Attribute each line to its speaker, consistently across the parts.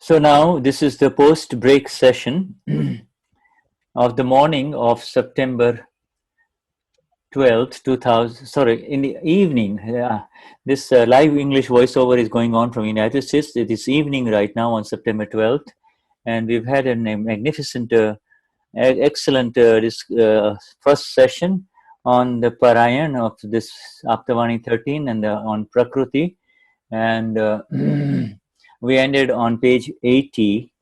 Speaker 1: So now this is the post-break session of the morning of September 12th, 2000. Sorry, in the evening. This live English voiceover is going on from United States. It is evening right now on September 12th, and we've had a magnificent, excellent first session on the Parayan of this Aptavani 13 and on Prakruti, and we ended on page 80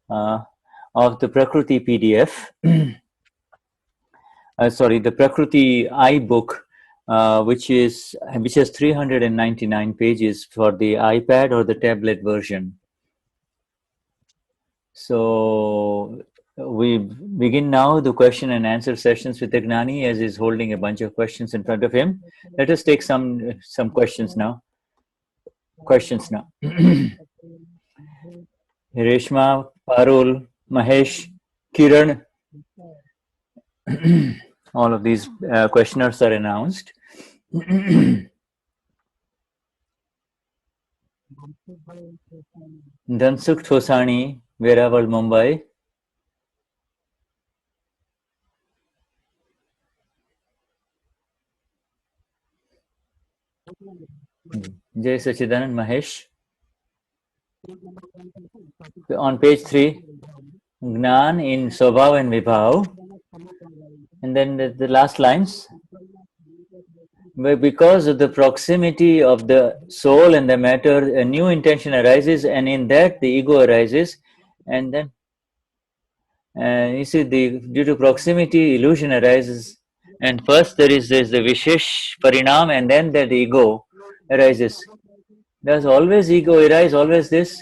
Speaker 1: of the Prakruti PDF. Sorry, the Prakruti iBook, which has 399 pages for the iPad or the tablet version. So we begin now the question and answer sessions with the Gnani, as he's holding a bunch of questions in front of him. Let us take some questions now. Reshma, Parul, Mahesh, Kiran, all of these questioners are announced. Dhansukh Thosani, Veraval, Mumbai. Jai Sachidanand, Mahesh. On page 3, Gnan in Swabhav and Vibhav. And then the last lines. Because of the proximity of the soul and the matter, a new intention arises, and in that the ego arises. And then, you see, due to proximity, illusion arises. And first there's the Vishesh Parinam, and then that the ego arises. Does always ego arise, always this?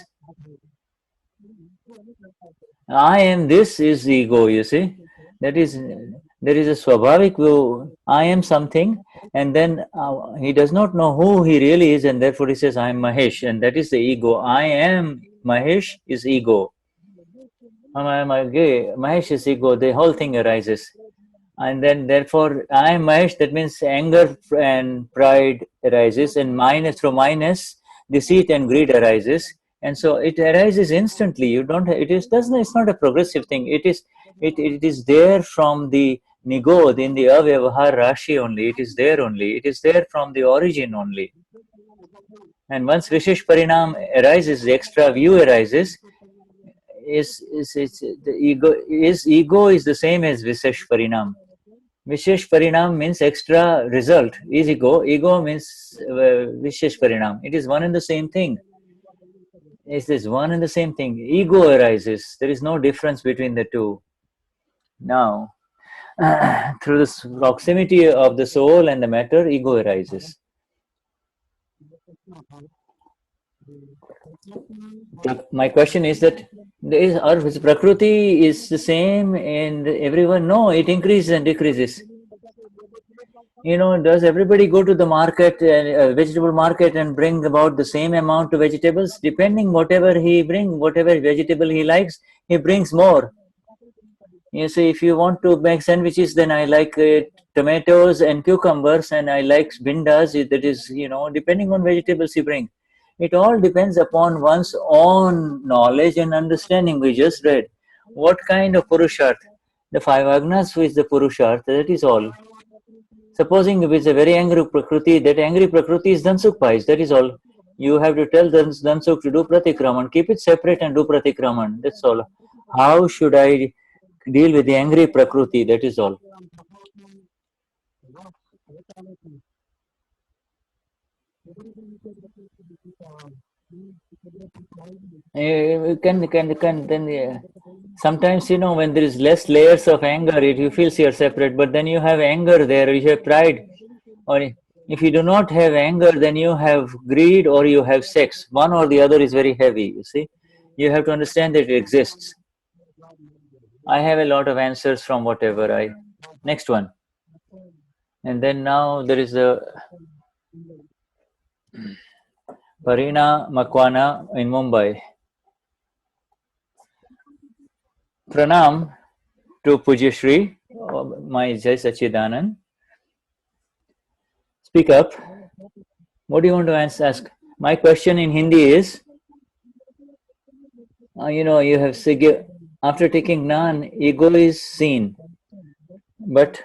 Speaker 1: I am this is ego, you see. That is, there is a Swabhavik view, I am something, and then he does not know who he really is, and therefore he says, I am Mahesh, and that is the ego. I am Mahesh is ego. Mahesh is ego, the whole thing arises. And then therefore, I am Mahesh, that means anger and pride arises, and through minus, deceit and greed arises. And so it arises instantly. You don't. It's not a progressive thing. It is there from the nigod in the avyavahar rashi only. It is there only. It is there from the origin only. And once Vishesh Parinam arises, the extra view arises. The ego is the same as Vishesh Parinam. Vishesh Parinam means extra result. Is ego. Ego means Vishesh Parinam. It is one and the same thing. Is this one and the same thing? Ego arises. There is no difference between the two. Now, through this proximity of the soul and the matter, ego arises. My question is that our Prakruti is the same in everyone? No, it increases and decreases. Does everybody go to the market, vegetable market, and bring about the same amount of vegetables? Depending whatever he brings, whatever vegetable he likes, he brings more. You see, if you want to make sandwiches, then I like tomatoes and cucumbers, and I like bindas. That is, depending on vegetables you bring. It all depends upon one's own knowledge and understanding. We just read. What kind of Purusharth? The five agnas is the Purusharth, that is all. Supposing if it's a very angry Prakruti, that angry Prakruti is Dhansukpais, that is all. You have to tell Dhansuk to do Pratikraman, keep it separate and do Pratikraman, that's all. How should I deal with the angry Prakruti, that is all. Sometimes, when there is less layers of anger, you feel you're separate, but then you have anger there, you have pride. Or if you do not have anger, then you have greed or you have sex. One or the other is very heavy, you see. You have to understand that it exists. I have a lot of answers from whatever Next one. And then now there is a Parina Makwana in Mumbai. Pranam to Pujyashri, my Jai Sachidanand. Speak up. What do you want to ask? My question in Hindi is, you have after taking Gnan, ego is seen. But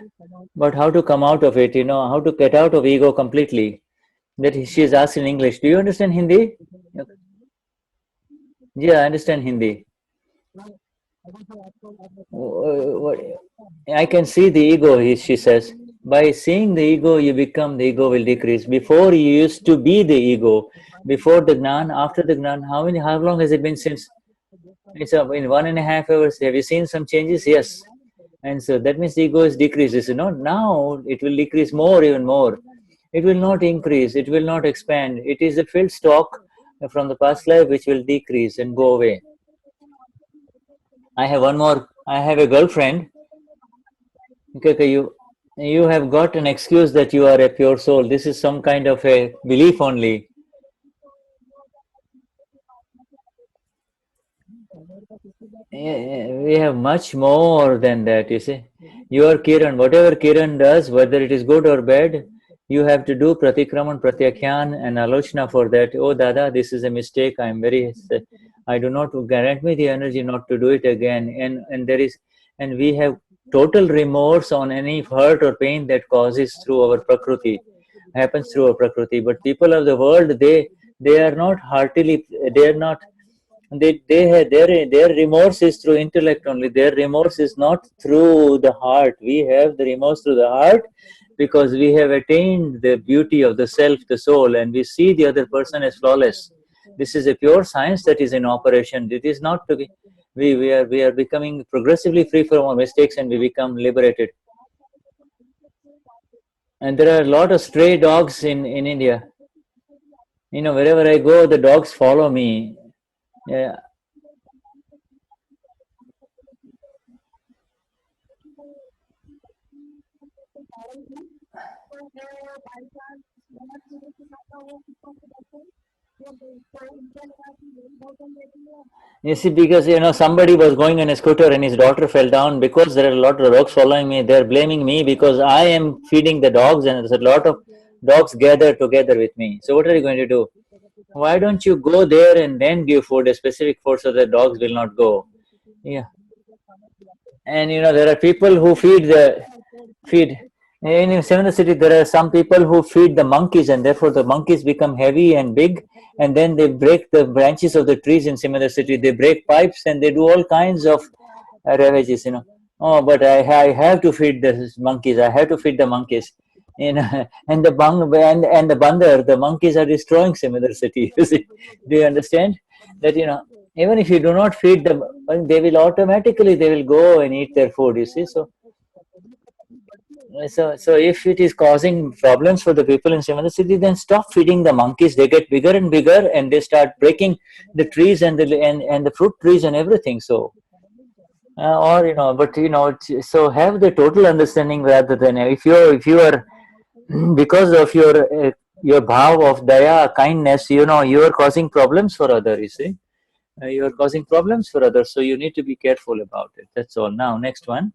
Speaker 1: how to come out of it, how to get out of ego completely? That she is asked in English. Do you understand Hindi? Yeah, I understand Hindi. I can see the ego, she says. By seeing the ego, the ego will decrease. Before you used to be the ego. Before the Gnan, after the Gnan, how long has it been since? It's in 1.5 hours. Have you seen some changes? Yes. And so that means the ego is decreases. Now it will decrease more, even more. It will not increase. It will not expand. It is a filled stock from the past life which will decrease and go away. I have one more. I have a girlfriend. Okay, you have got an excuse that you are a pure soul. This is some kind of a belief only. We have much more than that, you see. Your Kiran, whatever Kiran does, whether it is good or bad, you have to do Pratikraman, Pratyakyan and Alochna for that. Oh Dada, this is a mistake. I do not grant me the energy not to do it again. And we have total remorse on any hurt or pain that causes through our Prakruti, happens through our Prakruti. But people of the world, they are not heartily, they are not, their remorse is through intellect only. Their remorse is not through the heart. We have the remorse through the heart because we have attained the beauty of the self, the soul, and we see the other person as flawless. This is a pure science that is in operation. It is not to be. We are becoming progressively free from our mistakes, and we become liberated. And there are a lot of stray dogs in India. Wherever I go, the dogs follow me. Yeah. You see, because somebody was going on a scooter and his daughter fell down. Because there are a lot of dogs following me, they're blaming me because I am feeding the dogs, and there's a lot of dogs gathered together with me. So what are you going to do? Why don't you go there and then give food, a specific food, so the dogs will not go? Yeah. And there are people who feed. In Seventh City, there are some people who feed the monkeys, and therefore the monkeys become heavy and big, and then they break the branches of the trees in similar city. They break pipes and they do all kinds of ravages. Oh, but I have to feed the monkeys. I have to feed the monkeys. And the bandar, the monkeys are destroying similar city. Do you understand? that even if you do not feed them, they will automatically go and eat their food. You see, so if it is causing problems for the people in Simala city, then stop feeding the monkeys. They get bigger and bigger, and they start breaking the trees and the fruit trees and everything. So. Or but so have the total understanding rather than if you are because of your bhav of daya, kindness, you are causing problems for others. You see, you are causing problems for others, so you need to be careful about it. That's all. Now, next one,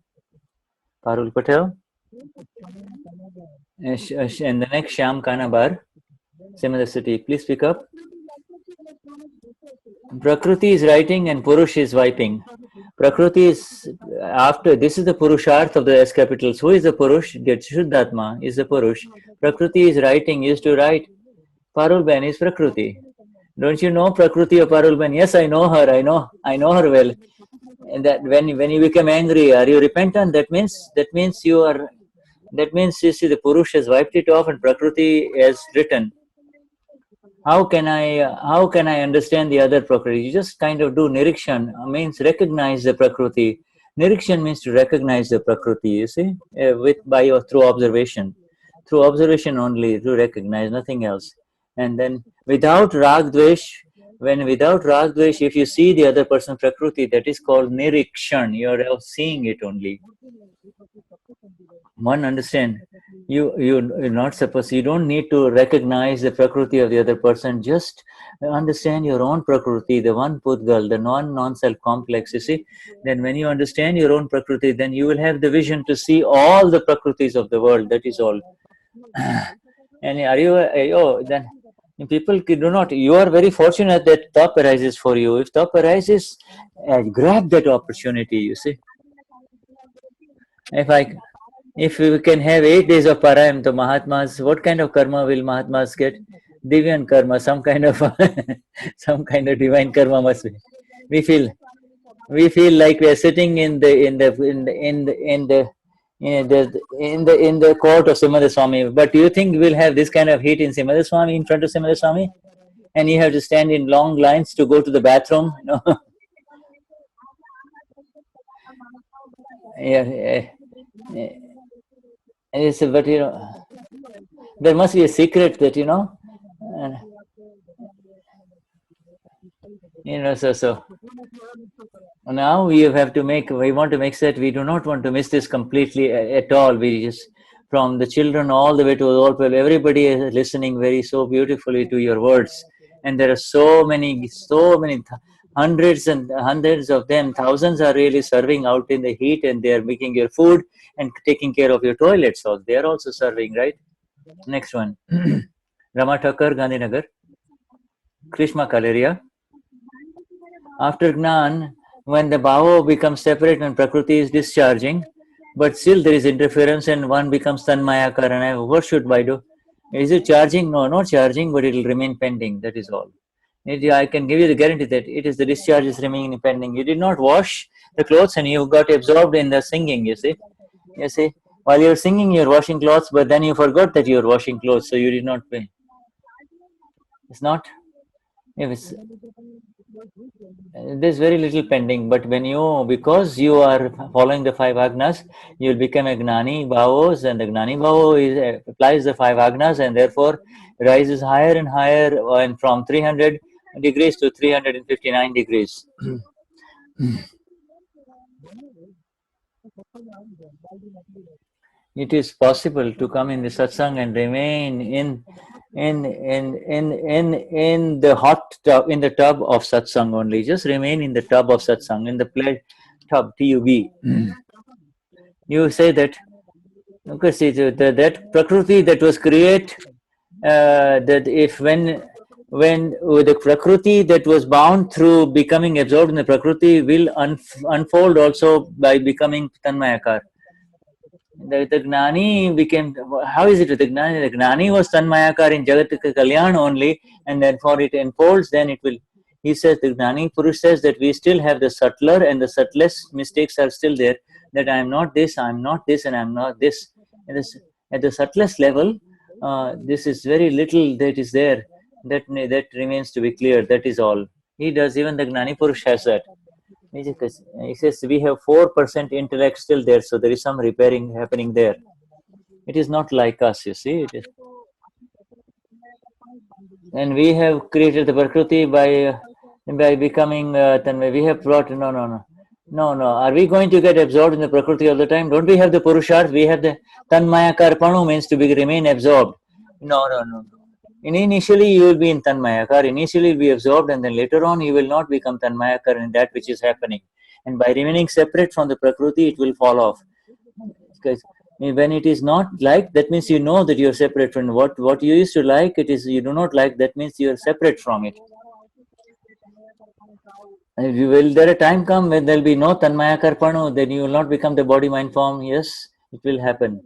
Speaker 1: Parul Patel, and the next Shyam Kanabar, similar city. Please pick up. Prakruti is writing and Purush is wiping. Prakruti is after this is the Purusharth of the S capitals. Who is the Purush? The Vishuddhatma is the Purush. Prakruti is writing, used to write. Parulben is Prakruti. Don't you know Prakruti or Parulben? Yes, I know her. I know her well. And that when you become angry, are you repentant? That means you are. That means you see the Purush has wiped it off and Prakruti has written. How can I understand the other Prakriti? You just kind of do Nirikshan, means recognize the Prakriti. Nirikshan means to recognize the Prakriti, you see, through observation. Through observation only, to recognize, nothing else. And then without Rag Dvesh, if you see the other person Prakriti, that is called Nirikshan. You are seeing it only. One, understand, you're not supposed, you don't need to recognize the Prakriti of the other person. Just understand your own Prakriti, the one Pudgal, the non-self complex. You see, then when you understand your own Prakriti, then you will have the vision to see all the Prakritis of the world. That is all. And are you then people do not, you are very fortunate that top arises for you. If top arises, grab that opportunity. You see, if we can have 8 days of Parayan, to Mahatmas, what kind of karma will Mahatmas get? Divyan karma, some kind of divine karma must be. We feel like we are sitting in the court of Simada Swami. But do you think we'll have this kind of heat in Simada Swami, in front of Simada Swami? And you have to stand in long lines to go to the bathroom? No. Yeah. Yes, but there must be a secret that so now we want to make that we do not want to miss this completely at all. We just, from the children all the way to the old people, everybody is listening very so beautifully to your words, and there are so many hundreds and hundreds of them, thousands are really serving out in the heat, and they are making your food and taking care of your toilets. So they are also serving, right? Next one, Rama Thakur, Gandhinagar, Krishma Kaleria. After Gnan, when the bhava becomes separate and Prakriti is discharging, but still there is interference and one becomes Tanmaya Karana, what should I do? Is it charging? No, not charging, but it will remain pending. That is all. I can give you the guarantee that it is the discharge is remaining pending. You did not wash the clothes and you got absorbed in the singing, you see. While you're singing, you're washing clothes, but then you forgot that you're washing clothes, so you did not pay. It's not. If there's very little pending, but because you are following the 5 agnas, you will become a Gnani Bhavos, and the Gnani Bhavo applies the 5 agnas and therefore rises higher and higher, and from 300 degrees to 359 degrees. It is possible to come in the satsang and remain in the hot tub, in the tub of satsang only. Just remain in the tub of satsang, in the tub, TUB. You say that, because that Prakriti that was created, that if when the Prakriti that was bound through becoming absorbed in the Prakriti will unfold also by becoming Tanmayakar. The Gnani became, how is it the Gnani was Tanmayakar in Jagat Kalyan only, and therefore it unfolds, then it will, he says, the Gnani Purush says that we still have the subtler and the subtlest mistakes are still there, that I am not this, and I am not this. At the subtlest level, this is very little that is there, that remains to be clear, that is all. He does. Even the Gnani Purush has that. He says we have 4% intellect still there, so there is some repairing happening there. It is not like us, you see. It is, and we have created the Prakruti by becoming. Then we have brought no. Are we going to get absorbed in the Prakriti all the time? Don't we have the Purusharth? We have the Tanmaya Karpanu means to remain absorbed. No. Initially, you will be in Tanmayakar. Initially, you will be absorbed, and then later on, you will not become Tanmayakar in that which is happening. And by remaining separate from the Prakriti, it will fall off. Because when it is not like, that means you know that you are separate from what you used to like. It is you do not like. That means you are separate from it. Will there a time come when there will be no Tanmaya Karpanu, then you will not become the body mind form? Yes, it will happen.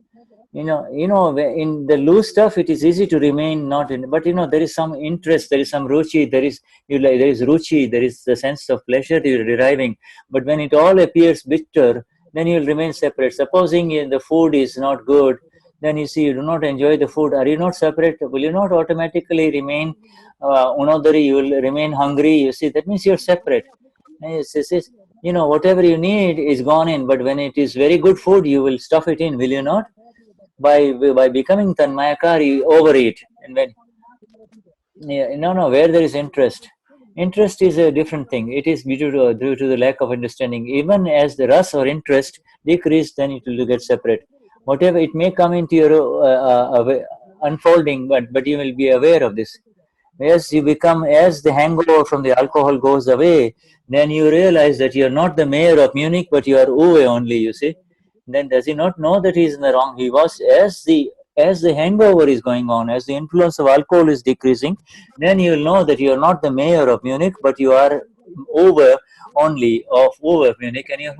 Speaker 1: In the loose stuff, it is easy to remain not in, but there is some interest, there is some ruchi, there is ruchi, there is the sense of pleasure that you are deriving. But when it all appears bitter, then you will remain separate. Supposing the food is not good, then you see you do not enjoy the food. Are you not separate? Will you not automatically remain unodari? You will remain hungry. You see, that means you are separate. Whatever you need is gone in, but when it is very good food, you will stuff it in, will you not? By becoming Tanmayakar, you overeat. And when where there is interest is a different thing. It is due to the lack of understanding. Even as the ras or interest decrease, then it will get separate. Whatever it may come into your unfolding, but you will be aware of this. As the hangover from the alcohol goes away, then you realize that you are not the mayor of Munich, but you are Uwe only, you see. Then does he not know that he is in the wrong? He was, as the hangover is going on, as the influence of alcohol is decreasing, then you will know that you are not the mayor of Munich, but you are Uwe only of Uwe Munich, and you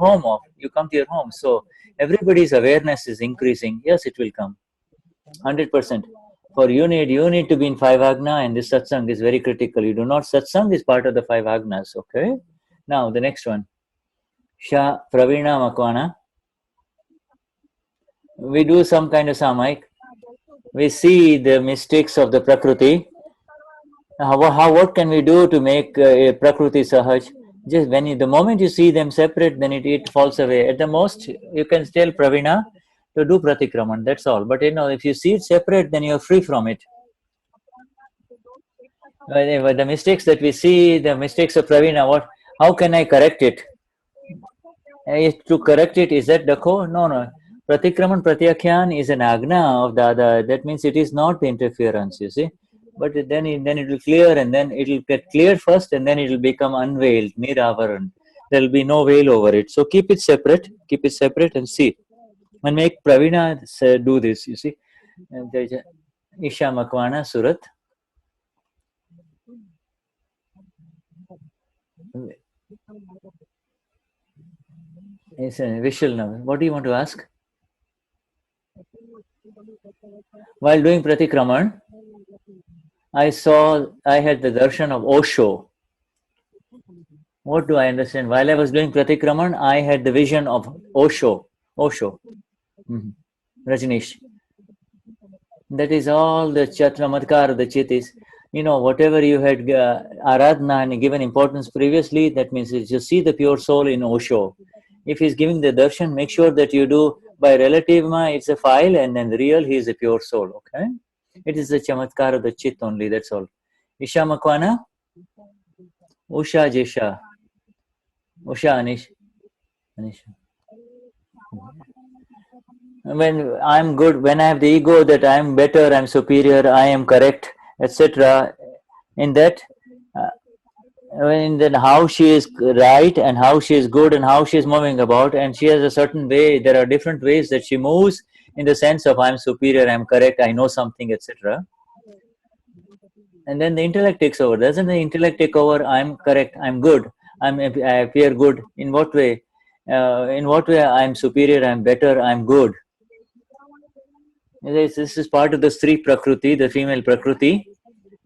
Speaker 1: come to your home. So everybody's awareness is increasing. Yes, it will come. 100%. For you need to be in 5 agna, and this satsang is very critical. You do not, satsang is part of the 5 agnas. Okay. Now the next one, Sha Pravina Makwana. We do some kind of samaik. We see the mistakes of the Prakruti. What can we do to make Prakruti Sahaj? Just the moment you see them separate, then it falls away. At the most, you can tell Pravina to do Pratikraman, that's all. But if you see it separate, then you're free from it. The mistakes that we see, the mistakes of Pravina, how can I correct it? To correct it, is that Dakho? No. Pratikraman Pratyakhyan is an agna of Dada. That means it is not the interference, you see. But then it will clear, and then it will get cleared first, and then it will become unveiled, niravaran. There will be no veil over it. So keep it separate and see. And make Pravina do this, you see. Isha Makwana, Surat. Vishal, what do you want to ask? While doing Pratikraman, I had the darshan of Osho. What do I understand? While I was doing Pratikraman, I had the vision of Osho. Rajneesh. That is all the Chatramatkar, the Chit is. Whatever you had Aradhana and given importance previously, that means you just see the pure soul in Osho. If he's giving the darshan, make sure that you do by relative, it's a file, and then the real, he is a pure soul. Okay? It is the Chamatkar of the Chit only, that's all. Isha Makwana? Usha Jisha. Usha Anish. When I'm good, when I have the ego that I'm better, I'm superior, I am correct, etc. In that, then how she is right and how she is good and how she is moving about, and she has a certain way. There are different ways that she moves in the sense of I'm superior, I'm correct, I know something, etc. And then the intellect takes over. Doesn't the intellect take over? I'm correct, I'm good, I appear good. In what way? I'm superior, I'm better, I'm good. This is part of the Sri Prakruti, the female Prakruti.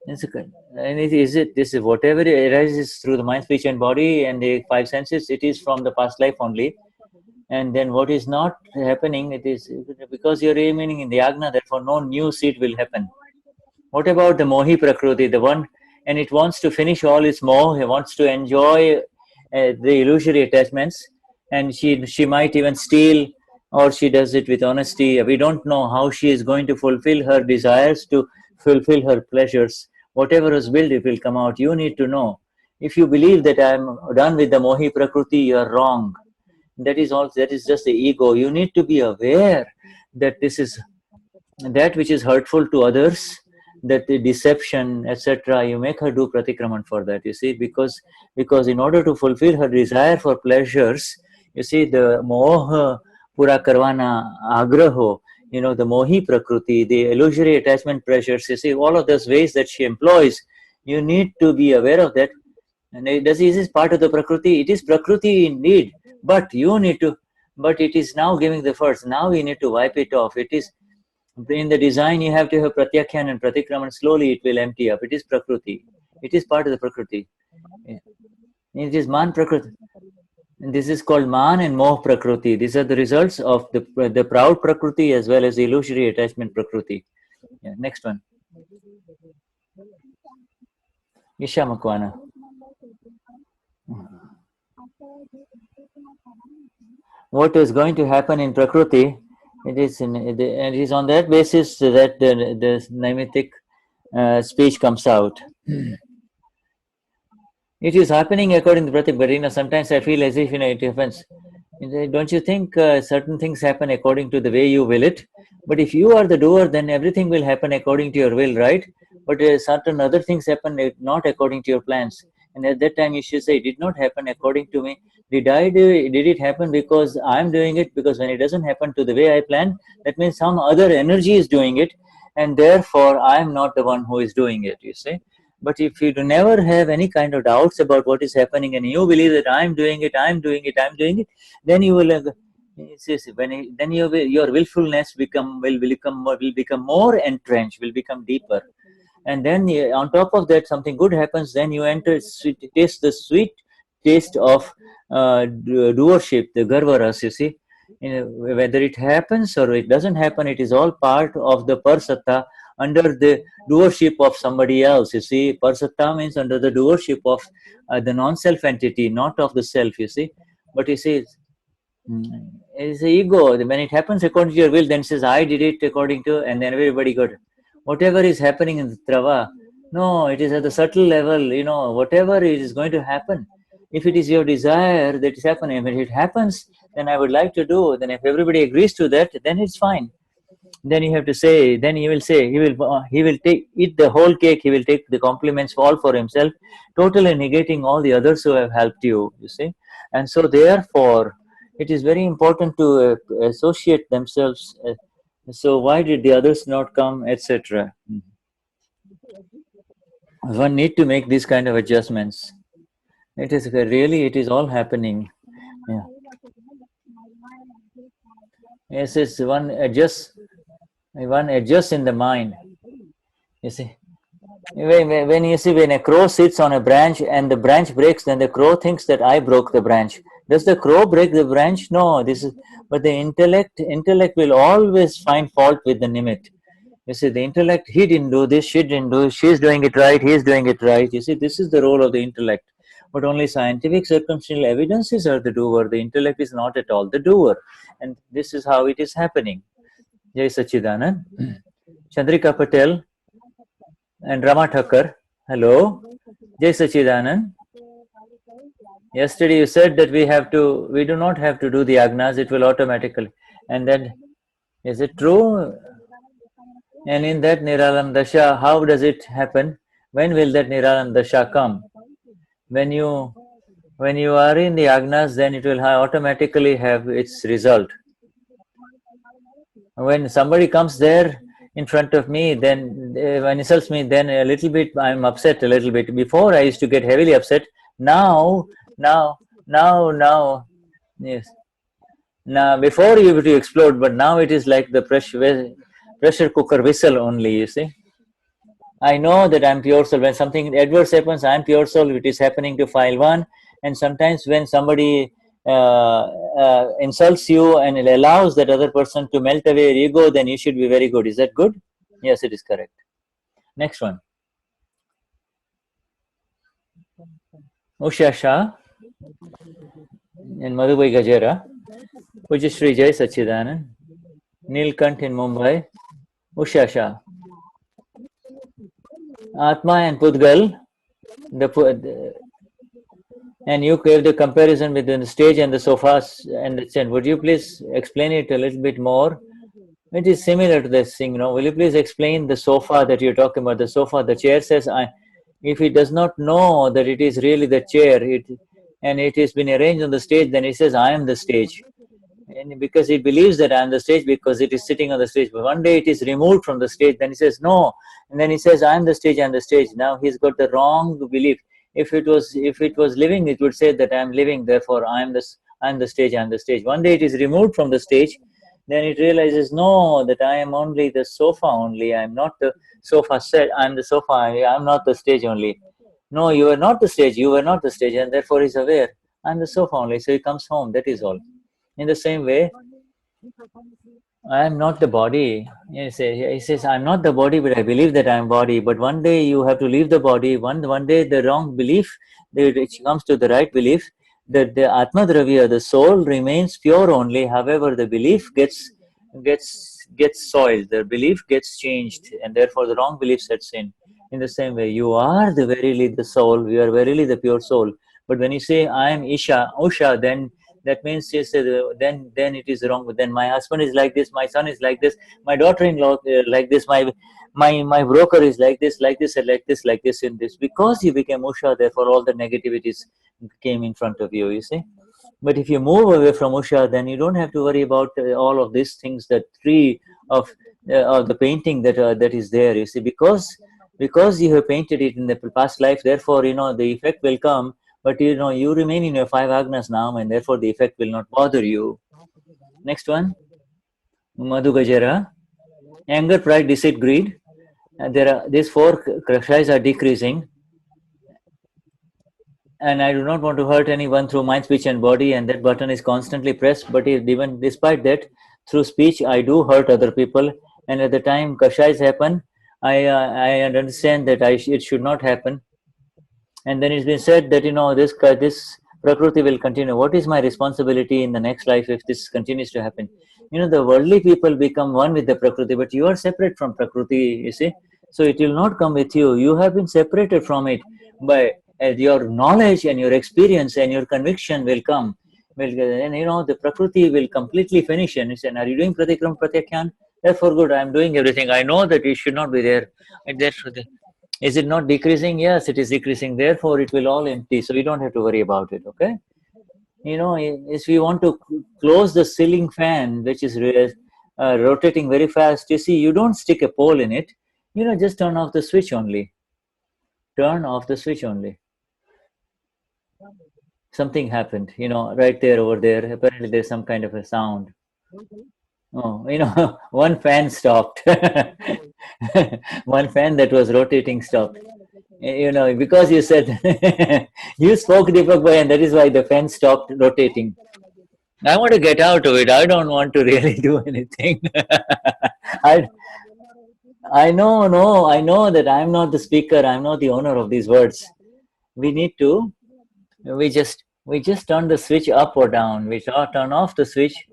Speaker 1: And this is whatever arises through the mind, speech, and body, and the 5 senses. It is from the past life only. And then what is not happening, it is because you're remaining in the Agna, therefore no new seed will happen. What about the Mohi Prakruti, the one and it wants to finish all its moh, it wants to enjoy the illusory attachments, and she might even steal, or she does it with honesty. We don't know how she is going to fulfill her desires, to fulfill her pleasures. Whatever is built, it will come out. You need to know. If you believe that I am done with the mohi prakriti, you are wrong. That is just the ego. You need to be aware that this is that which is hurtful to others, that the deception, etc. You make her do pratikraman for that. You see, because in order to fulfill her desire for pleasures, you see, the moha pura karvana agraho, the mohi prakriti, the illusory attachment pressures. You see, all of those ways that she employs, you need to be aware of that. And this is part of the prakriti. It is prakriti indeed, but you need to. But it is now giving the first. Now you need to wipe it off. It is in the design. You have to have pratyakhyan and pratikraman. Slowly it will empty up. It is prakriti. It is part of the prakriti. It is man prakriti. And this is called man and moh prakriti. These are the results of the proud prakriti as well as the illusory attachment prakriti. Yeah, next one. Isha Makwana. What is going to happen in Prakriti, it is on that basis that the naimittic speech comes out. It is happening according to Pratik, but sometimes I feel as if it happens. Don't you think certain things happen according to the way you will it? But if you are the doer, then everything will happen according to your will, right? But certain other things happen not according to your plans. And at that time you should say, it did not happen according to me. Did it happen because I'm doing it? Because when it doesn't happen to the way I planned, that means some other energy is doing it, and therefore I'm not the one who is doing it, you see. But if you never have any kind of doubts about what is happening, and you believe that I'm doing it, then you will then your willfulness will become more entrenched, will become deeper. And then on top of that, something good happens. Then you taste the sweet taste of doership, the garvaras. You see, whether it happens or it doesn't happen, it is all part of the parsatta, under the doership of somebody else. You see, parsatta means under the doership of the non-self entity, not of the self. You see, but you see, it's the ego. When it happens according to your will, then it says, I did it according to, and then everybody got it. Whatever is happening in the trava, no, it is at the subtle level, whatever is going to happen. If it is your desire that is happening, if it happens, then I would like to do, then if everybody agrees to that, then it's fine. Then you have to say, then he will say, he will eat the whole cake, he will take the compliments all for himself, totally negating all the others who have helped you, you see. And so therefore, it is very important to associate themselves. So why did the others not come, etc. One need to make these kind of adjustments. It is all happening. Yeah. Yes, it's one adjusts in the mind. You see, when a crow sits on a branch and the branch breaks, then the crow thinks that I broke the branch. Does the crow break the branch? No, but the intellect will always find fault with the nimit. You see, the intellect, he didn't do this, she didn't do it, she's doing it right, he's doing it right. You see, this is the role of the intellect. But only scientific circumstantial evidences are the doer. The intellect is not at all the doer. And this is how it is happening. Jai Sachidanand. Chandrika Patel and Rama Thakkar. Hello. Jai Sachidanand. Yesterday you said that we do not have to do the agnas, it will automatically. And then, is it true? And in that Niralam Dasha, how does it happen? When will that Niralam Dasha come? When you are in the agnas, then it will automatically have its result. When somebody comes there in front of me, then when insults me, then a little bit I'm upset a little bit. Before I used to get heavily upset. Now, yes. Now, before you to explode, but now it is like the pressure cooker whistle only, you see. I know that I'm pure soul. When something adverse happens, I'm pure soul. It is happening to file one. And sometimes when somebody insults you and it allows that other person to melt away your ego, then you should be very good. Is that good? Yes, it is correct. Next one. Usha Shah in Madhubai Gajera, Pujya Sri Jai Sachidanand, Nilkant in Mumbai, Usha Shah, Atma and Pudgal, and you gave the comparison between the stage and the sofas and the stand. Would you please explain it a little bit more? It is similar to this thing, Will you please explain the sofa that you're talking about? The sofa, the chair says, if he does not know that it is really the chair, and it has been arranged on the stage, then he says, I am the stage. And because he believes that I am the stage because it is sitting on the stage. But one day it is removed from the stage, then he says, no. And then he says, I am the stage, I am the stage. Now he's got the wrong belief. If it was living, it would say that I am living, therefore I am the stage, I am the stage. One day it is removed from the stage, then it realizes, no, that I am only the sofa only. I am not the sofa set. I am the sofa. I am not the stage only. No, you are not the stage. You are not the stage, and therefore he's aware. I am the sofa only. So he comes home. That is all. In the same way, I am not the body. He says, I'm not the body, but I believe that I am body. But one day you have to leave the body. One day the wrong belief, it comes to the right belief, that the Atma Dravya, the soul, remains pure only. However, the belief gets soiled. The belief gets changed, and therefore the wrong belief sets in. In the same way, you are the verily the soul. You are verily the pure soul. But when you say I am Usha, then that means then it is wrong. Then my husband is like this, my son is like this, my daughter-in-law like this, my broker is like this, and like this in this. Because you became Usha, therefore all the negativities came in front of you. You see. But if you move away from Usha, then you don't have to worry about all of these things. The tree of the painting that is there. You see, because you have painted it in the past life, therefore the effect will come. But you remain in your five agnas now, and therefore the effect will not bother you. Next one, Madhu Gajera. Anger, pride, deceit, greed. These four kshayas are decreasing, and I do not want to hurt anyone through mind, speech, and body, and that button is constantly pressed. But even despite that, through speech, I do hurt other people, and at the time kshayas happen, I understand that it should not happen. And then it's been said that this Prakruti will continue. What is my responsibility in the next life if this continues to happen? The worldly people become one with the Prakruti, but you are separate from Prakruti, you see. So it will not come with you. You have been separated from it by your knowledge and your experience and your conviction will come. And the Prakruti will completely finish. And you say, are you doing Pratikram Pratyakyan? Therefore, good, I am doing everything. I know that it should not be there. Is it not decreasing? Yes, it is decreasing. Therefore, it will all empty. So we don't have to worry about it. Okay. If we want to close the ceiling fan, which is rotating very fast, you see, you don't stick a pole in it. Just turn off the switch only. Turn off the switch only. Something happened, right there, over there. Apparently, there's some kind of a sound. Oh, one fan stopped. One fan that was rotating stopped. Because you said you spoke Deepak Bhai, and that is why the fan stopped rotating. I want to get out of it. I don't want to really do anything. I know that I'm not the speaker. I'm not the owner of these words. We just turn the switch up or down. We turn off the switch.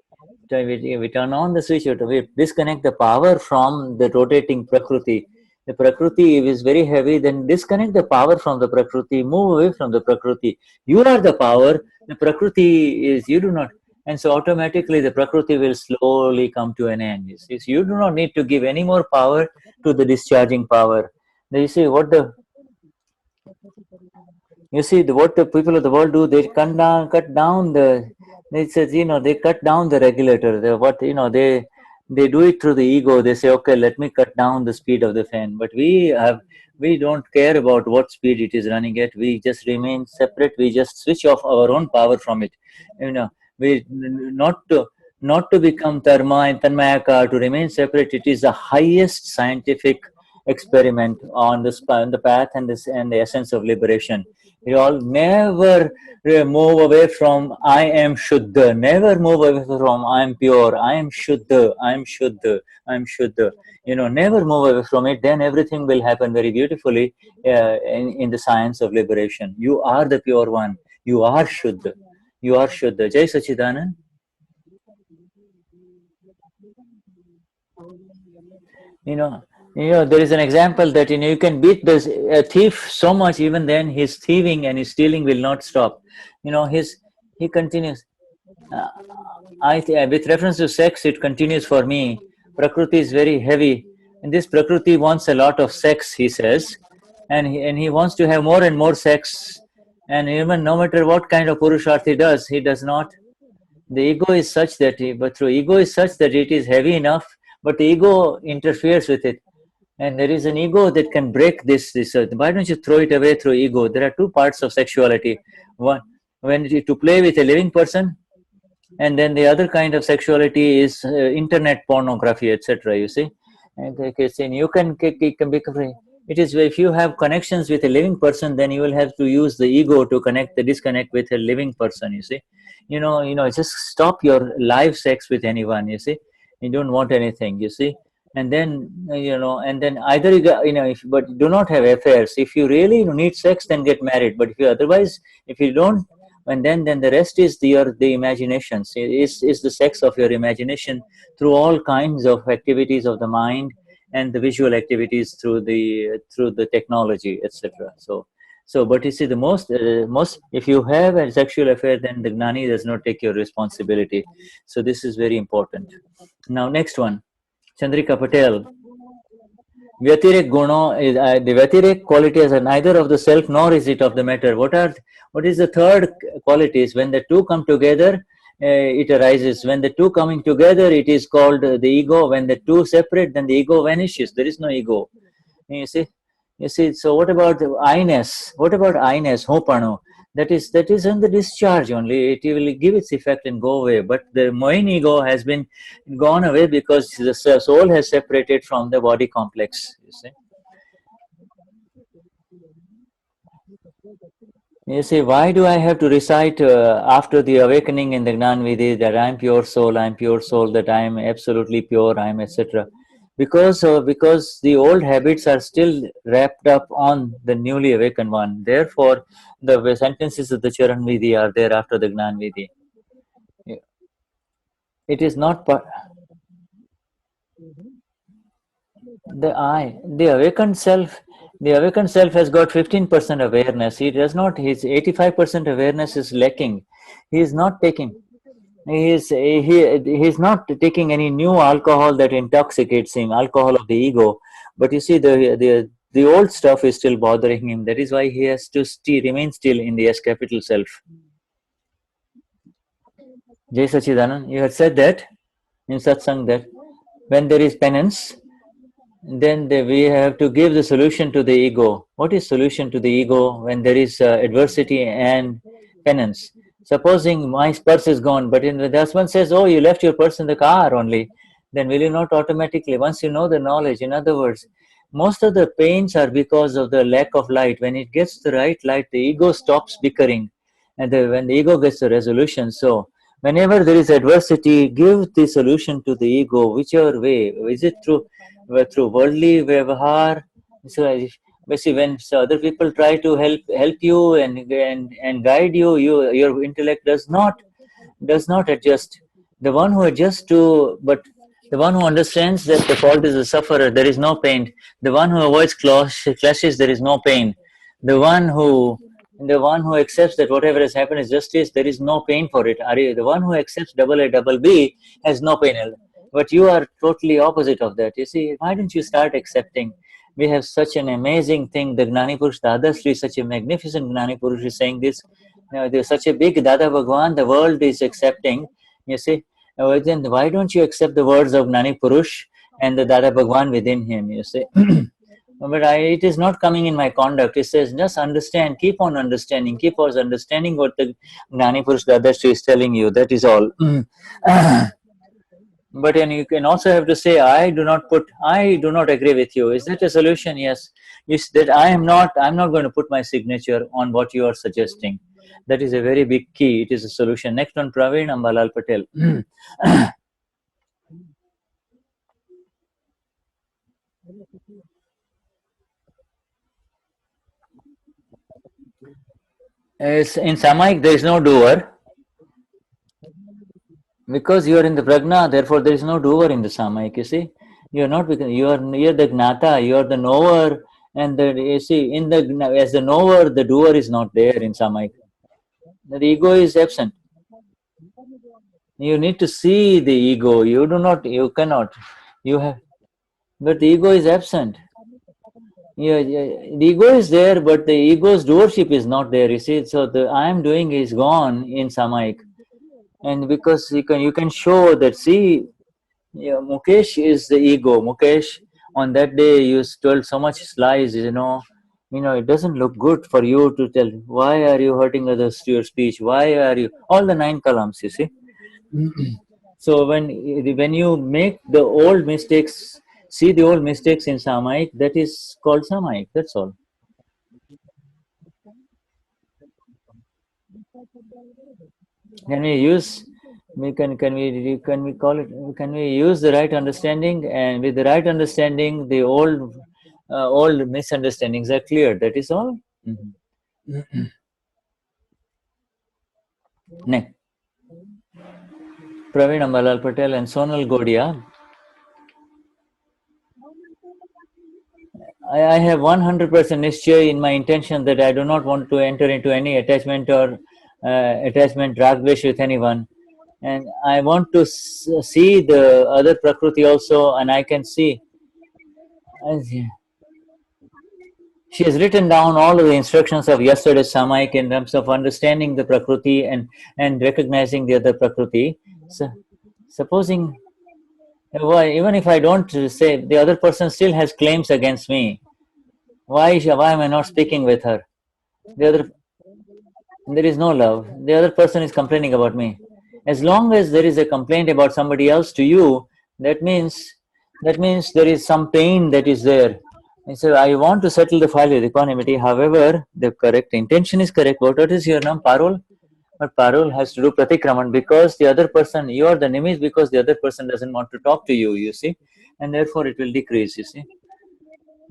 Speaker 1: We turn on the switch. We disconnect the power from the rotating Prakruti. The Prakruti is very heavy, then disconnect the power from the Prakruti, move away from the Prakruti. You are the power, the Prakruti is, you do not. And so automatically the Prakruti will slowly come to an end. You do not need to give any more power to the discharging power. You see what the people of the world do, they cut down the, they cut down the regulator. They do it through the ego. They say, okay, let me cut down the speed of the fan. But we don't care about what speed it is running at. We just remain separate. We just switch off our own power from it. We not to become Dharma and Tanmayaka, to remain separate. It is the highest scientific experiment on the path and the essence of liberation. You all never move away from I am Shuddha. Never move away from I am pure. I am Shuddha. I am Shuddha. I am Shuddha. Never move away from it. Then everything will happen very beautifully in the science of liberation. You are the pure one. You are Shuddha. You are Shuddha. Jai Sachidanand. you know there is an example that you can beat this a thief so much, even then his thieving and his stealing will not stop. His he continues. uh, with reference to sex, it continues for me. Prakruti is very heavy, and this Prakruti wants a lot of sex, he says, and he wants to have more and more sex, and even no matter what kind of purusharth he does not. The ego is such that but through ego is such that it is heavy enough, but the ego interferes with it, and there is an ego that can break this. Why don't you throw it away through ego? There are two parts of sexuality. One, when to play with a living person, and then the other kind of sexuality is internet pornography, etc. You see, and you can become free. It is if you have connections with a living person, then you will have to use the ego to connect the disconnect with a living person. You see, just stop your live sex with anyone. You see, you don't want anything. You see, and then and then either you got, but do not have affairs. If you really need sex, then get married. But if you don't, and then the rest is the imaginations, is the sex of your imagination through all kinds of activities of the mind, and the visual activities through the technology, etc. So but you see, the most if you have a sexual affair, then the Gnani does not take your responsibility. So this is very important. Now next one, Chandrika Patel. Vyatirek guno is the Vyatirek qualities are neither of the self nor is it of the matter. What is the third qualities? When the two come together, it arises. When the two coming together, it is called the ego. When the two separate, then the ego vanishes. There is no ego. You see. So what about the I-ness? What about I-ness? Hopano. That is on the discharge only. It will give its effect and go away. But the main ego has been gone away because the soul has separated from the body complex. You see. You see, why do I have to recite after the awakening in the Gnan Vidhi that I am pure soul, that I am absolutely pure, I am etc. Because the old habits are still wrapped up on the newly awakened one. Therefore, the sentences of the Charan Vidhi are there after the Gnan Vidhi. It is not the I, the awakened self has got 15% awareness. He does not, his 85% awareness is lacking. He is not taking, he is not taking any new alcohol that intoxicates him, alcohol of the ego. But you see, the old stuff is still bothering him. That is why he has to remain still in the S capital self. Jai Sachidanand, you had said that in satsang that when there is penance, then we have to give the solution to the ego. What is solution to the ego when there is adversity and penance? Supposing my purse is gone, but the husband says, oh, you left your purse in the car only, then will you not automatically, once you know the knowledge, in other words, most of the pains are because of the lack of light. When it gets the right light, the ego stops bickering, and when the ego gets the resolution. So whenever there is adversity, give the solution to the ego, whichever way. Is it through worldly vyavahar? So basically, when other people try to help you and guide you, your intellect does not adjust. The one who adjusts to, but the one who understands that the fault is the sufferer, there is no pain. The one who avoids clashes, there is no pain. The one who accepts that whatever has happened is justice, there is no pain for it. The one who accepts double A, double B has no pain. But you are totally opposite of that. You see, why don't you start accepting? We have such an amazing thing. The Gnani Purush Dadashri, such a magnificent Gnani Purush is saying this. There's such a big Dada Bhagwan, the world is accepting. You see, then why don't you accept the words of Gnani Purush and the Dada Bhagwan within him? You see. But it is not coming in my conduct. It says, just understand, keep on understanding what the Gnani Purush Dadashri is telling you. That is all. But then you can also have to say, I do not agree with you. Is that a solution? Yes. Is that I'm not going to put my signature on what you are suggesting. That is a very big key. It is a solution. Next one, Praveen Ambalal Patel. In Samaik, there is no doer. Because you are in the prajna, therefore there is no doer in the Samaik, you see. You are not, you're the gnata, you are the knower, and you see, as the knower, the doer is not there in Samaik. The ego is absent. You need to see the ego. You cannot. You have, but the ego is absent. The ego is there, but the ego's doership is not there. You see, so the I am doing is gone in Samaik, and because you can show that. See, yeah, Mukesh is the ego. Mukesh, on that day you told so much lies. It doesn't look good for you to tell. Why are you hurting others to your speech? Why are you all the 9 columns? You see. So when you make the old mistakes, see the old mistakes in Samaik, that is called Samaik. That's all. Can we use? Can we call it? Can we use the right understanding? And with the right understanding, the old misunderstandings are cleared. That is all. Mhm. Next, Praveen Ambalal Patel and Sonal Godia. I have 100% nischay in my intention that I do not want to enter into any attachment or attachment dragvesh with anyone. And I want to see the other Prakruti also, and I can see. She has written down all of the instructions of yesterday's Samaik in terms of understanding the Prakruti and recognizing the other Prakruti. So, supposing, even if I don't say, the other person still has claims against me. Why am I not speaking with her? The other, there is no love. The other person is complaining about me. As long as there is a complaint about somebody else to you, that means there is some pain that is there. And so I want to settle the file with equanimity. However, the correct intention is correct. What is your name? Parul? But Parul has to do pratikraman because the other person, you are the nimish because the other person doesn't want to talk to you, you see. And therefore it will decrease, you see.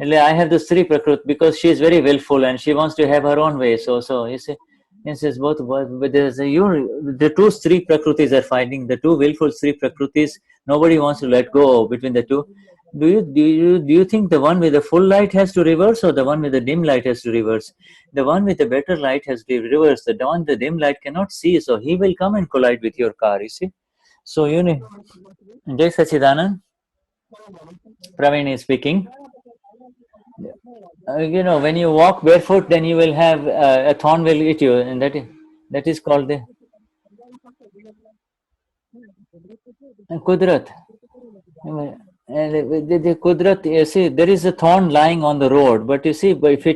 Speaker 1: I have the Sri Prakrut because she is very willful and she wants to have her own way. So you see, it says but the two Sri Prakrutis are fighting. The two willful Sri Prakrutis. Nobody wants to let go between the two. Do you think the one with the full light has to reverse or the one with the dim light has to reverse? The one with the better light has to reverse. The one with the dim light cannot see, so he will come and collide with your car. You see. So you know, Jai Sachidanand, Praveen is speaking. When you walk barefoot, then you will have a thorn will eat you, and that is called the kudrat. And the kudrat, you see, there is a thorn lying on the road, but you see, but if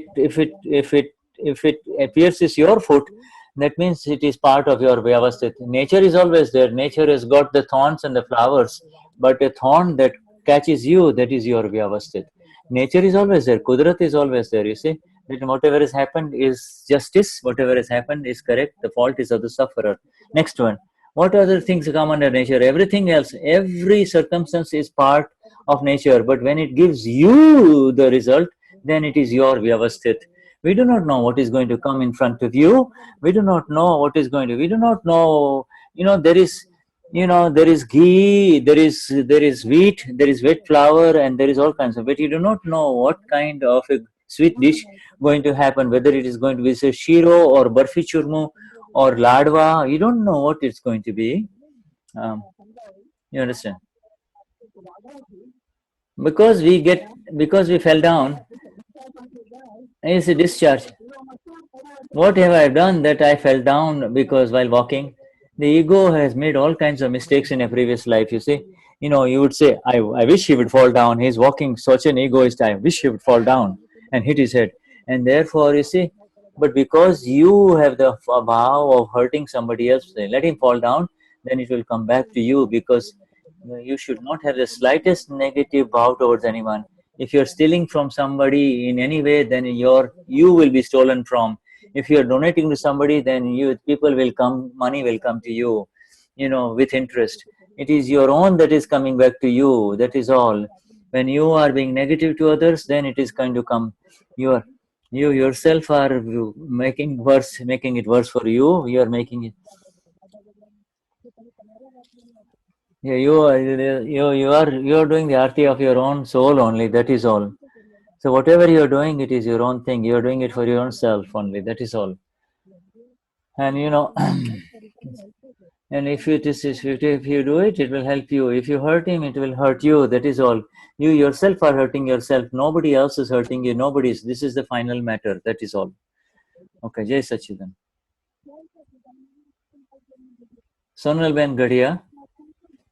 Speaker 1: it appears is your foot, that means it is part of your vyavasthit. Nature is always there. Nature has got the thorns and the flowers, but a thorn that catches you, that is your vyavasthit. Nature is always there. Kudrat is always there. You see, that whatever has happened is justice. Whatever has happened is correct. The fault is of the sufferer. Next one. What other things come under nature? Everything else, every circumstance is part of nature. But when it gives you the result, then it is your vyavasthit. We do not know what is going to come in front of you. We do not know what is going to. We do not know. There is ghee, there is wheat, there is wet flour, and there is all kinds of. But you do not know what kind of a sweet dish going to happen. Whether it is going to be say shiro or barfi churmu or ladwa, you don't know what it's going to be. You understand? Because we fell down. It's a discharge. What have I done that I fell down because while walking? The ego has made all kinds of mistakes in a previous life, you see. You would say, I wish he would fall down. He's walking such an egoist. I wish he would fall down and hit his head. And therefore, you see, but because you have the vow of hurting somebody else, let him fall down, then it will come back to you because You should not have the slightest negative bow towards anyone. If you're stealing from somebody in any way, then you will be stolen from. If you're donating to somebody, then people will come, money will come to you, with interest. It is your own that is coming back to you. That is all. When you are being negative to others, then it is going to come. You yourself are making it worse for you. You are making it. Yeah, you are doing the arti of your own soul only. That is all. So whatever you are doing, it is your own thing. You are doing it for your own self only. That is all. And and if you do it, it will help you. If you hurt him, it will hurt you. That is all. You yourself are hurting yourself. Nobody else is hurting you. Nobody's. This is the final matter. That is all. Okay, Jai Sachidan. Sonal Ben Gadia.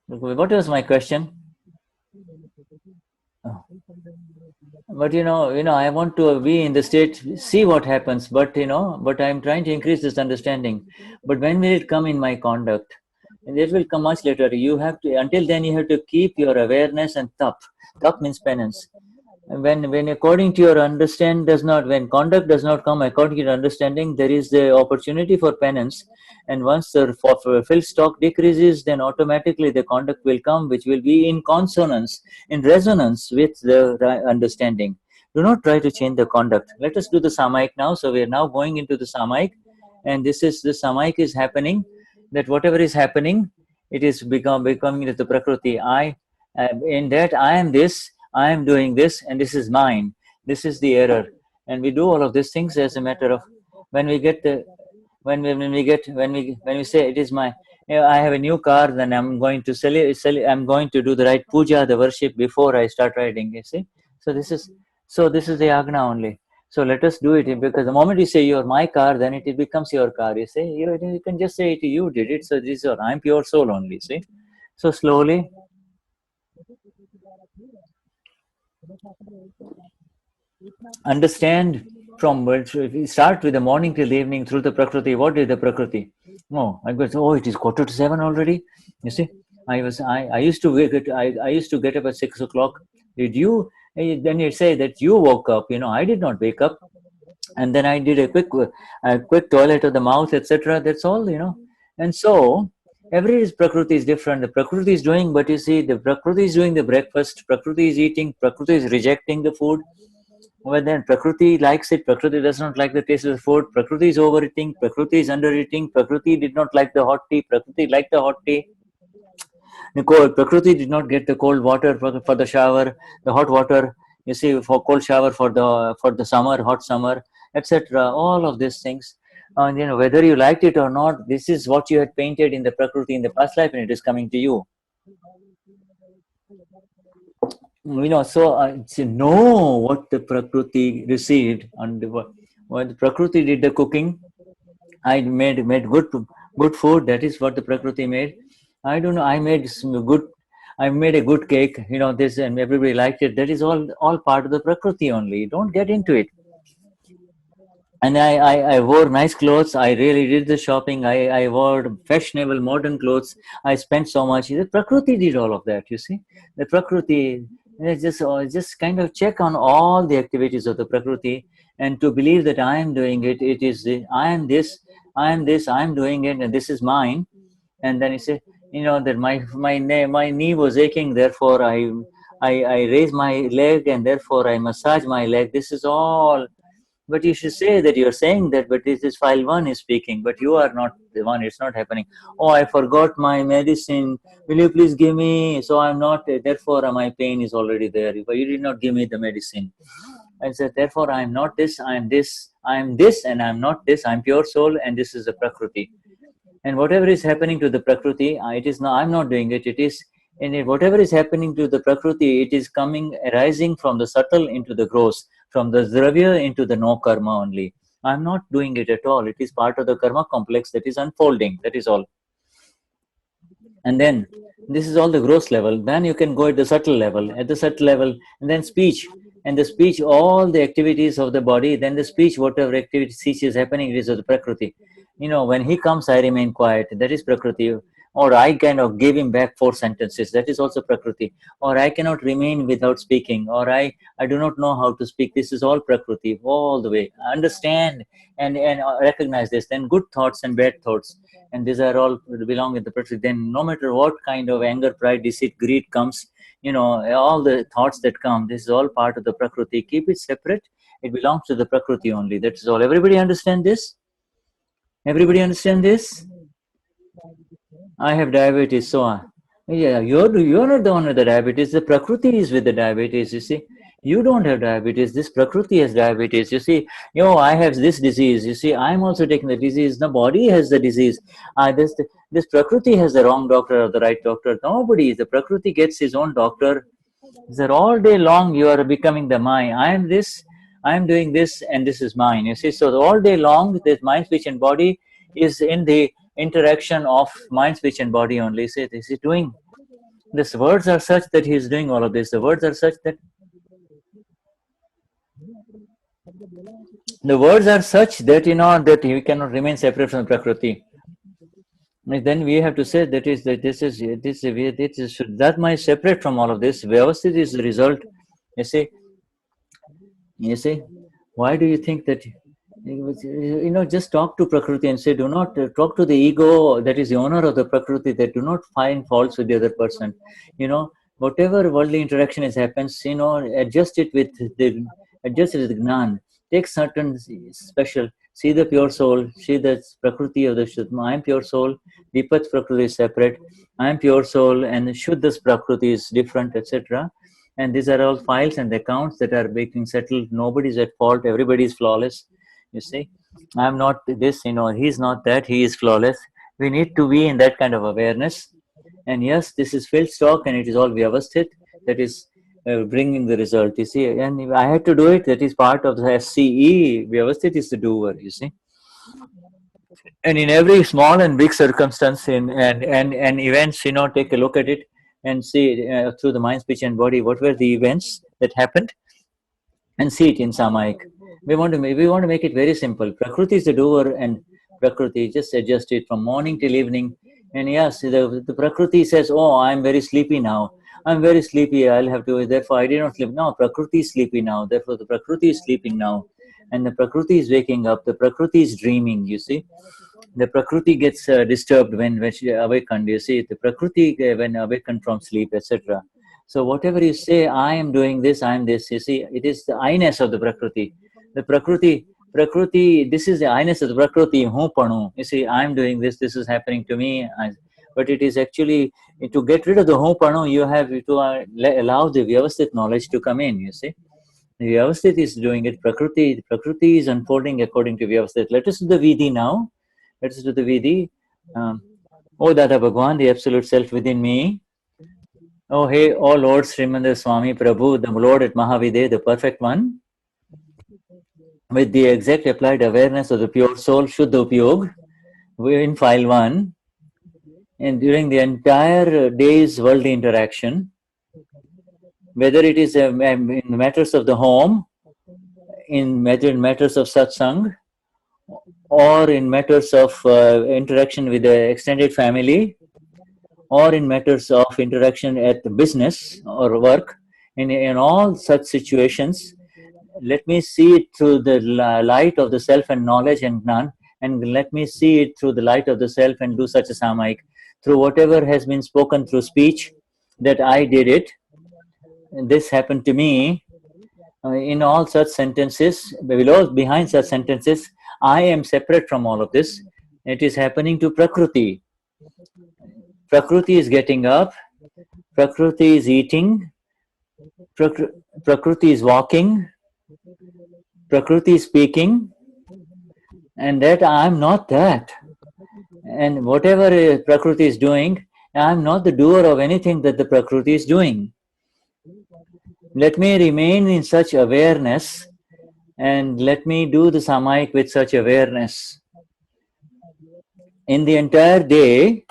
Speaker 1: What was my question? Oh. But I want to be in the state, see what happens. But I'm trying to increase this understanding. But when will it come in my conduct? And it will come much later. You have to, until then, you have to keep your awareness and tap. Tap means penance. When according to your understand does not, when conduct does not come according to your understanding, there is the opportunity for penance. And once the fulfilled stock decreases, then automatically the conduct will come, which will be in consonance, in resonance with the understanding. Do not try to change the conduct. Let us do the Samaik now. So we are now going into the Samaik, and the Samaik is happening. That whatever is happening, it is becoming the Prakruti. In that I am this. I am doing this, and this is mine. This is the error, and we do all of these things as a matter of when we get the when we say it is my. I have a new car, then I'm going to sell it. I'm going to do the right puja, the worship before I start riding. You see, so this is the agna only. So let us do it, because the moment you say you're my car, then it becomes your car. You say you can just say it. You did it, so this is your. I'm pure soul only. See, so slowly. Understand from we start with the morning till the evening through the Prakruti. What is the Prakruti? Oh, I go. Oh, it is 6:45 already. You see, I used to wake. I used to get up at 6 o'clock. Did you? Then you say that you woke up. I did not wake up, and then I did a quick toilet of the mouth, etc. That's all. And so every Prakruti is different. The Prakruti is doing, but you see, the Prakruti is doing the breakfast. Prakruti is eating. Prakruti is rejecting the food. Well, then Prakruti likes it. Prakruti does not like the taste of the food. Prakruti is overeating. Prakruti is undereating. Prakruti did not like the hot tea. Prakruti liked the hot tea. Prakruti did not get the cold water for the shower, the hot water. You see, for cold shower for the summer, hot summer, etc. All of these things. And whether you liked it or not, this is what you had painted in the Prakruti in the past life, and it is coming to you. So know what the Prakruti received, and what the Prakruti did the cooking. I made good food. That is what the Prakruti made. I don't know. I made a good cake. This, and everybody liked it. That is all part of the Prakruti only. Don't get into it. And I wore nice clothes. I really did the shopping. I wore fashionable modern clothes. I spent so much. The Prakruti did all of that. You see, the Prakruti. Just kind of check on all the activities of the Prakruti, and to believe that I am doing it. It is I am this, I am doing it, and this is mine. And then you say, that my knee was aching, therefore I raise my leg, and therefore I massage my leg. This is all. But you should say that you're saying that, but this is file one is speaking, but you are not the one. It's not happening. Oh, I forgot my medicine. Will you please give me? So I'm not, therefore my pain is already there. But you did not give me the medicine. I said, therefore I am not this, I am this, I am this, and I am not this. I'm pure soul, and this is the Prakruti. And whatever is happening to the Prakruti, it is not, I'm not doing it. It is, and whatever is happening to the Prakriti, it is arising from the subtle into the gross, from the Dravya into the no karma only. I'm not doing it at all. It is part of the karma complex that is unfolding. That is all. And then this is all the gross level. Then you can go at the subtle level. At the subtle level, and then speech. And the speech, all the activities of the body. Then the speech, whatever activity speech is happening, it is of the Prakriti. When he comes, I remain quiet. That is Prakriti. or I cannot give him back 4 sentences. That is also Prakruti. Or I cannot remain without speaking, or I do not know how to speak. This is all Prakruti, all the way. Understand and recognize this. Then good thoughts and bad thoughts, and these are all belong in the Prakruti. Then no matter what kind of anger, pride, deceit, greed comes, all the thoughts that come, this is all part of the Prakriti. Keep it separate. It belongs to the Prakriti only. That is all. Everybody understand this? Everybody understand this? I have diabetes, so yeah, you're not the one with the diabetes. The Prakriti is with the diabetes. You see, you don't have diabetes. This Prakriti has diabetes. You see, I have this disease. You see, I'm also taking the disease. The body has the disease. This Prakriti has the wrong doctor or the right doctor. Nobody. The Prakriti gets his own doctor. That all day long you are becoming the mind. I am this. I am doing this, and this is mine. You see, so all day long, this mind, speech, and body is in the interaction of mind, speech, and body only. Say, this is doing. These words are such that he is doing all of this. The words are such that that he cannot remain separate from Prakriti. Then we have to say this is Vishuddhatma is separate from all of this. Vyavasthit is the result. You see, why do you think that? Just talk to Prakriti and say, do not talk to the ego that is the owner of the Prakriti, that do not find faults with the other person. Whatever worldly interaction happens, adjust it with Gnan. Take certain special, see the pure soul, see the Prakriti of the Shuddha. I am pure soul, Vipat Prakriti is separate, I am pure soul, and Shuddha's Prakriti is different, etc. And these are all files and accounts that are being settled. Nobody is at fault, everybody is flawless. You see, I'm not this, he's not that, he is flawless. We need to be in that kind of awareness. And yes, this is field stock and it is all Vyavasthit that is bringing the result, you see. And if I had to do it, that is part of the SCE. Vyavasthit is the doer, you see. And in every small and big circumstance and events, take a look at it and see through the mind, speech, and body, what were the events that happened, and see it in Samayik. We want to make it very simple. Prakriti is the doer, and Prakriti just adjust it from morning till evening. And yes, the Prakriti says, "Oh, I'm very sleepy now. I'm very sleepy. I'll have to. Therefore, I did not sleep." No, Prakriti is sleepy now. Therefore, the Prakriti is sleeping now, and the Prakriti is waking up. The Prakriti is dreaming. You see, the Prakriti gets disturbed when she awakened. You see, the Prakriti when awakened from sleep, etc. So whatever you say, I am doing this, I am this. You see, it is the I-ness of the Prakriti. The Prakriti. This is the I-ness of the Prakriti. You see, I am doing this. This is happening to me. But it is actually, to get rid of the panu, you have to allow the Vyavasthit knowledge to come in. You see, the Vyavasthit is doing it. Prakriti is unfolding according to Vyavasthit. Let us do the Vidhi now. Let us do the Vidhi. Oh Dada Bhagwan, the Absolute Self within me. Oh, hey, oh Lord Srimandar Swami Prabhu, the Lord at Mahavide, the perfect one, with the exact applied awareness of the pure soul, Shuddha Upyog, we're in file 1, and during the entire day's worldly interaction, whether it is in matters of the home, in matters of satsang, or in matters of interaction with the extended family, or in matters of interaction at the business or work, in all such situations, let me see it through the light of the self and knowledge and Gnan, and let me see it through the light of the self and do such a Samayik. Through whatever has been spoken through speech, that I did it, this happened to me, in all such sentences, behind such sentences, I am separate from all of this. It is happening to Prakriti. Prakriti is getting up, Prakriti is eating, Prakriti is walking, Prakriti is speaking, and that I am not that. And whatever Prakriti is doing, I am not the doer of anything that the Prakriti is doing. Let me remain in such awareness, and let me do the Samayik with such awareness. In the entire day,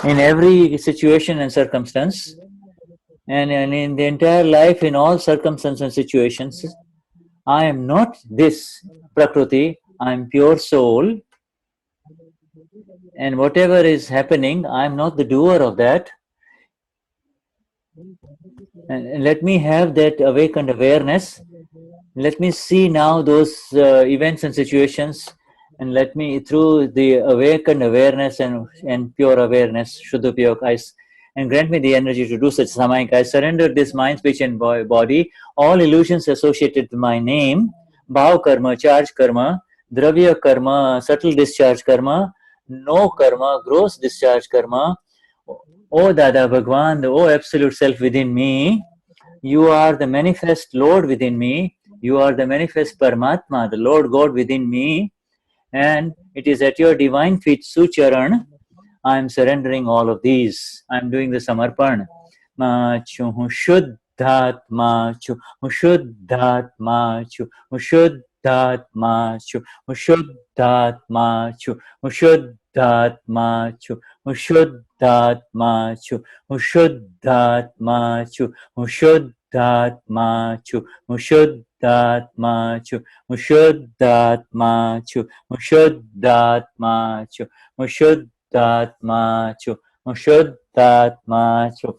Speaker 1: in every situation and circumstance, and in the entire life, in all circumstances and situations, I am not this Prakriti, I am pure soul. And whatever is happening, I'm not the doer of that. And let me have that awakened awareness. Let me see now those events and situations, and let me, through the awakened awareness and pure awareness, Shuddha and grant me the energy to do such samayik. I surrender this mind, speech, and body, all illusions associated with my name, bhav karma, charge karma, dravya karma, subtle discharge karma, no karma, gross discharge karma. O Dada Bhagwan, the O Absolute Self within me, you are the manifest Lord within me. You are the manifest Paramatma, the Lord God within me. And it is at your divine feet, Sucharan, I am surrendering all of these. I am doing the Samarpan. Machu Shuddhatma Chu Shuddhatma Chu Shuddhatma Chu Shuddhatma Chu Shuddhatma Chu Shuddhatma Chu Shuddhatma Chu Shuddhatma Chu Shuddhatma Chu Shuddhatma Chu Shuddhatma Chu Vishuddhatma Chu Vishuddhatma Chu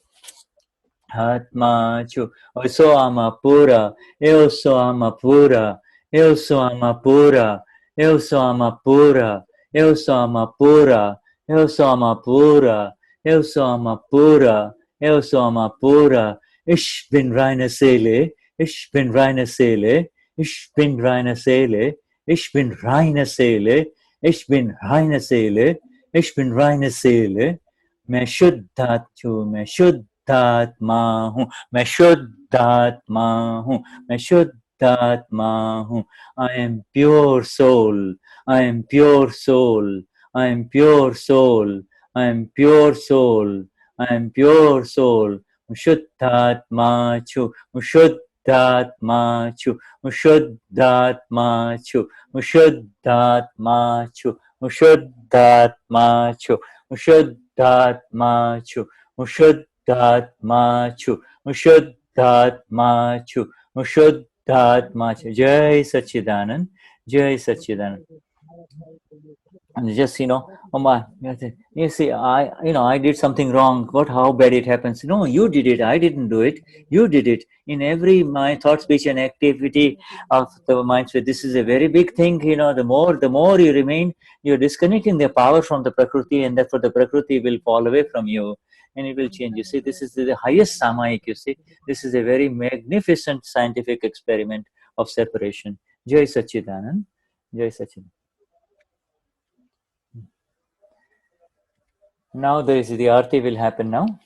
Speaker 1: Atma Chu. Also Amapura, eu sou Amapura, eu sou Amapura, eu sou Amapura, eu sou Amapura, eu sou Amapura, eu sou Amapura, eu sou Amapura. Ich bin reine Seele, ich bin reine Seele, ich bin reine Seele, ich bin reine Seele, ich bin reine Seele, ich bin reine Seele. मैं शुद्धात्मा हूँ, मैं शुद्धात्मा हूँ, मैं शुद्धात्मा हूँ, मैं शुद्धात्मा हूँ. I am pure soul, I am pure soul, I am pure soul, I am pure soul, I am pure soul. शुद्धात्मा छु, शुद्धात्मा छु, शुद्धात्मा छु, शुद्धात्मा छु, शुद्धात्मा छु, शुद्धात्मा छु, शुद्धात्मा छु, शुद्धात्मा छु, शुद्धात्मा छु. Jai Sachidanand, Jai Sachidanand. And just, oh my, you see, I did something wrong. How bad it happens. No, you did it. I didn't do it. You did it. In every my thought, speech, and activity of the mind. So this is a very big thing. The more you remain, you're disconnecting the power from the Prakruti, and therefore the Prakruti will fall away from you, and it will change. You see, this is the highest samayik. You see, this is a very magnificent scientific experiment of separation. Jai Sachidanand, Jai Sachidanand. Now there is the arti will happen now.